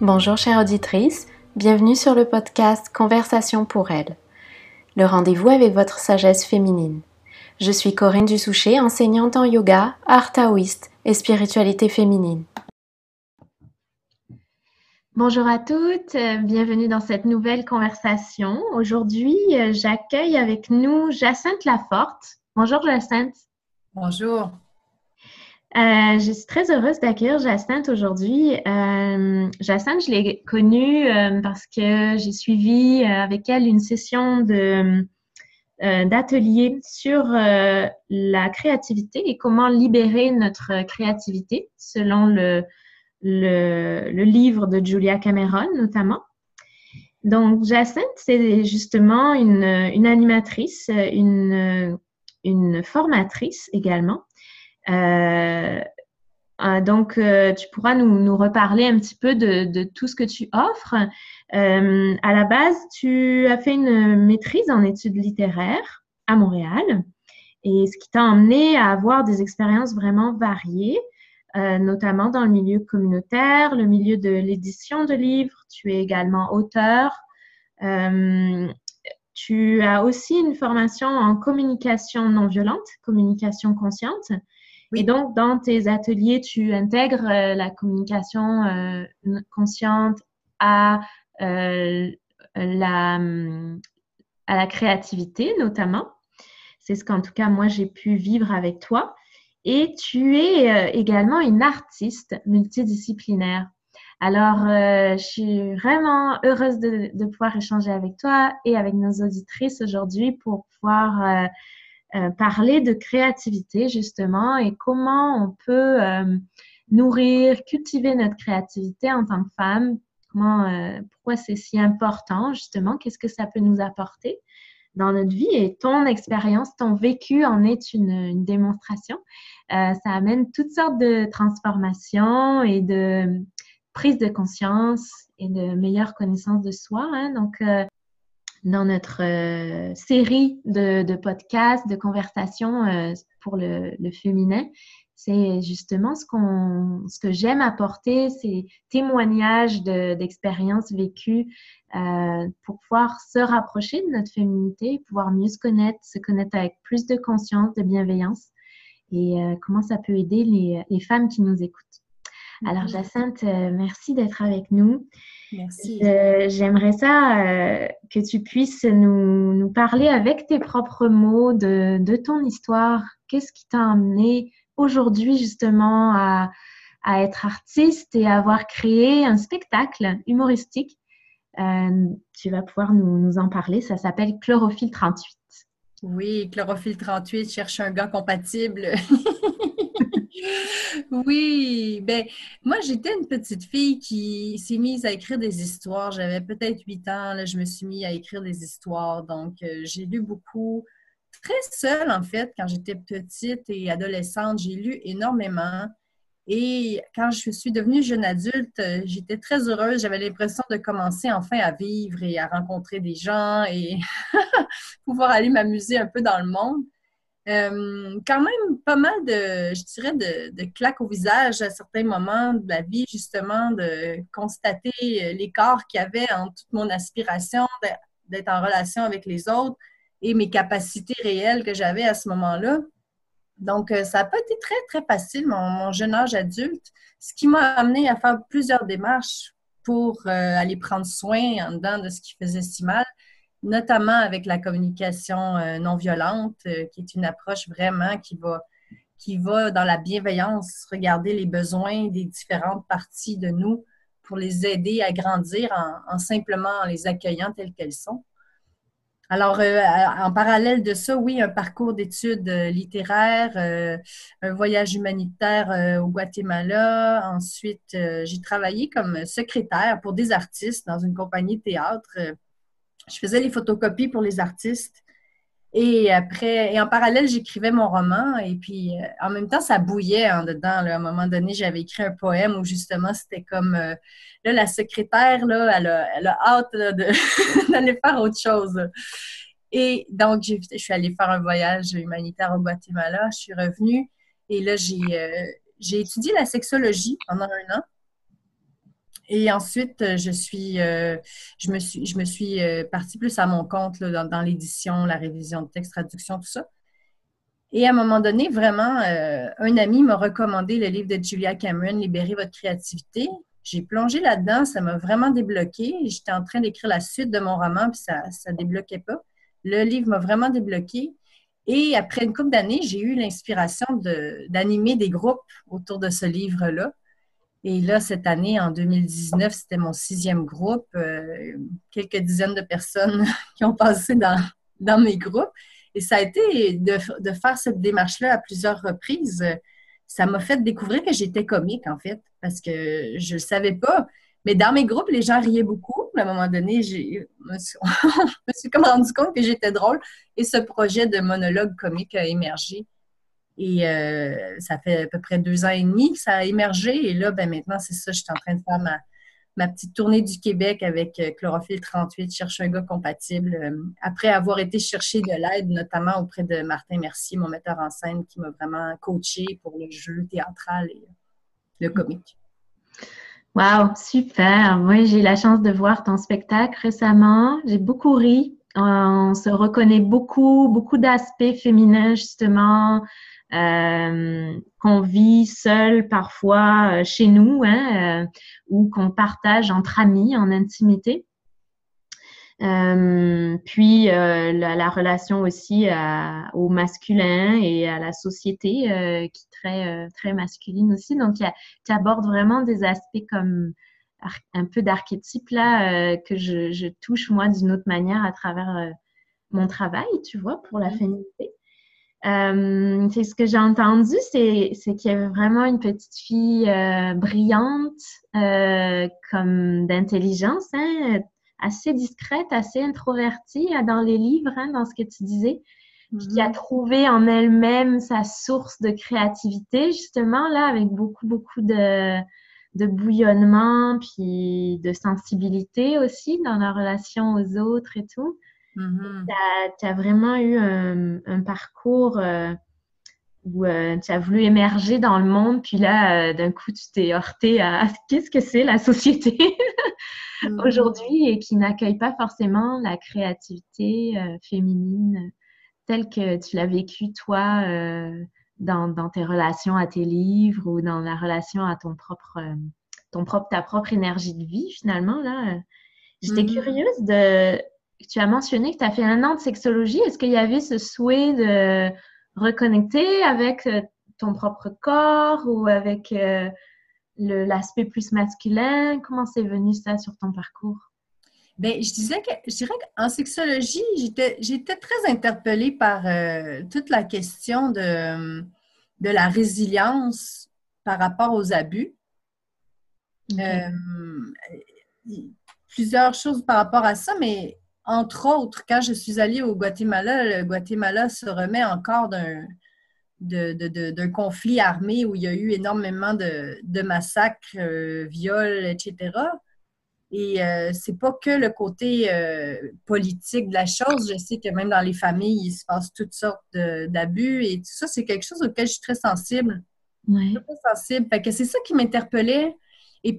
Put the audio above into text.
Bonjour chère auditrice, bienvenue sur le podcast Conversation pour elle, le rendez-vous avec votre sagesse féminine. Je suis Corinne Dussouché, enseignante en yoga, art taoïste et spiritualité féminine. Bonjour à toutes, bienvenue dans cette nouvelle conversation. Aujourd'hui, j'accueille avec nous Jacinthe Laforte. Bonjour Jacinthe. Bonjour. Je suis très heureuse d'accueillir Jacinthe aujourd'hui. Jacinthe, je l'ai connue parce que j'ai suivi avec elle une session d'atelier sur la créativité et comment libérer notre créativité selon le livre de Julia Cameron notamment. Donc, Jacinthe, c'est justement une animatrice, une formatrice également. Donc, tu pourras nous reparler un petit peu de tout ce que tu offres. À la base, tu as fait une maîtrise en études littéraires à Montréal, et ce qui t'a emmené à avoir des expériences vraiment variées, notamment dans le milieu communautaire, le milieu de l'édition de livres. Tu es également auteur. Tu as aussi une formation en communication non violente, communication consciente. Oui. Et donc, dans tes ateliers, tu intègres la communication consciente à la créativité, notamment. C'est ce qu'en tout cas, moi, j'ai pu vivre avec toi. Et tu es également une artiste multidisciplinaire. Alors, je suis vraiment heureuse de pouvoir échanger avec toi et avec nos auditrices aujourd'hui pour pouvoir parler de créativité justement et comment on peut nourrir, cultiver notre créativité en tant que femme. Pourquoi c'est si important justement, qu'est-ce que ça peut nous apporter dans notre vie, et ton expérience, ton vécu en est une démonstration. Ça amène toutes sortes de transformations et de prise de conscience et de meilleure connaissance de soi. Donc, dans notre série de podcasts, de conversations pour le féminin, c'est justement ce que j'aime apporter, ces témoignages d'expériences vécues pour pouvoir se rapprocher de notre féminité, pouvoir mieux se connaître avec plus de conscience, de bienveillance, et comment ça peut aider les femmes qui nous écoutent. Alors Jacinthe, merci d'être avec nous. Merci. J'aimerais ça que tu puisses nous parler avec tes propres mots de ton histoire. Qu'est-ce qui t'a amené aujourd'hui justement à être artiste et à avoir créé un spectacle humoristique? Tu vas pouvoir nous en parler. Ça s'appelle Chlorophylle 38. Oui, Chlorophylle 38, cherche un gars compatible. Oui, ben moi j'étais une petite fille qui s'est mise à écrire des histoires. J'avais peut-être 8 ans, là, je me suis mise à écrire des histoires. Donc j'ai lu beaucoup, très seule en fait, quand j'étais petite et adolescente, j'ai lu énormément. Et quand je suis devenue jeune adulte, j'étais très heureuse. J'avais l'impression de commencer enfin à vivre et à rencontrer des gens et pouvoir aller m'amuser un peu dans le monde. Quand même pas mal je dirais, de claques au visage à certains moments de la vie, justement, de constater l'écart qu'il y avait entre toute mon aspiration d'être en relation avec les autres et mes capacités réelles que j'avais à ce moment-là. Donc, ça n'a pas été très, très facile, mon jeune âge adulte, ce qui m'a amené à faire plusieurs démarches pour aller prendre soin en dedans de ce qui faisait si mal, notamment avec la communication non violente, qui est une approche vraiment qui va dans la bienveillance, regarder les besoins des différentes parties de nous pour les aider à grandir en simplement les accueillant telles qu'elles sont. Alors, en parallèle de ça, oui, un parcours d'études littéraires, un voyage humanitaire au Guatemala. Ensuite, j'ai travaillé comme secrétaire pour des artistes dans une compagnie de théâtre. Je faisais les photocopies pour les artistes. Et après, et en parallèle, j'écrivais mon roman. Et puis, en même temps, ça bouillait en dedans, là. À un moment donné, j'avais écrit un poème où justement, c'était comme là, la secrétaire, là, elle a hâte là, d'aller faire autre chose. Et donc, je suis allée faire un voyage humanitaire au Guatemala. Je suis revenue et là, j'ai étudié la sexologie pendant 1 an. Et ensuite, je me suis partie plus à mon compte là, dans l'édition, la révision de texte, traduction, tout ça. Et à un moment donné, vraiment, un ami m'a recommandé le livre de Julia Cameron, Libérez votre créativité. J'ai plongé là-dedans, ça m'a vraiment débloqué. J'étais en train d'écrire la suite de mon roman, puis ça ne débloquait pas. Le livre m'a vraiment débloqué. Et après une couple d'années, j'ai eu l'inspiration d'animer des groupes autour de ce livre-là. Et là, cette année, en 2019, c'était mon 6e groupe. Quelques dizaines de personnes qui ont passé dans mes groupes. Et ça a été de faire cette démarche-là à plusieurs reprises. Ça m'a fait découvrir que j'étais comique, en fait, parce que je ne le savais pas. Mais dans mes groupes, les gens riaient beaucoup. À un moment donné, je me suis comme rendu compte que j'étais drôle. Et ce projet de monologue comique a émergé. Et ça fait à peu près 2 ans et demi que ça a émergé. Et là, ben maintenant, c'est ça, je suis en train de faire ma petite tournée du Québec avec Chlorophylle 38, cherche un gars compatible. Après avoir été chercher de l'aide, notamment auprès de Martin Mercier, mon metteur en scène, qui m'a vraiment coaché pour le jeu théâtral et le comique. Wow, super. Moi, j'ai eu la chance de voir ton spectacle récemment. J'ai beaucoup ri. On se reconnaît beaucoup, beaucoup d'aspects féminins, justement, qu'on vit seul parfois chez nous, hein, ou qu'on partage entre amis en intimité. Puis la relation aussi au masculin et à la société qui est très masculine aussi. Donc, tu abordes vraiment des aspects comme un peu d'archétype là que je touche moi d'une autre manière à travers mon travail, tu vois, pour la féminité. C'est ce que j'ai entendu, c'est qu'il y avait vraiment une petite fille brillante, comme d'intelligence, hein, assez discrète, assez introvertie dans les livres, hein, dans ce que tu disais, puis qui a trouvé en elle-même sa source de créativité, justement, là, avec beaucoup, beaucoup de bouillonnement, puis de sensibilité aussi dans la relation aux autres et tout. Mm-hmm. Tu as vraiment eu un parcours où tu as voulu émerger dans le monde, puis là, d'un coup, tu t'es heurté à qu'est-ce que c'est la société Mm-hmm. aujourd'hui et qui n'accueille pas forcément la créativité féminine telle que tu l'as vécue, toi, dans tes relations à tes livres ou dans la relation à ta propre énergie de vie, finalement, là. J'étais Mm-hmm. curieuse tu as mentionné que tu as fait 1 an de sexologie. Est-ce qu'il y avait ce souhait de reconnecter avec ton propre corps ou avec l'aspect plus masculin? Comment c'est venu ça sur ton parcours? Ben, je dirais qu'en sexologie, j'étais très interpellée par toute la question de la résilience par rapport aux abus. OK. Euh, Plusieurs choses par rapport à ça, mais entre autres, quand je suis allée au Guatemala, le Guatemala se remet encore d'un conflit armé où il y a eu énormément de massacres, viols, etc. Et c'est pas que le côté politique de la chose. Je sais que même dans les familles, il se passe toutes sortes d'abus et tout ça, c'est quelque chose auquel je suis très sensible. Ouais. Très sensible. Fait que c'est ça qui m'interpellait. Et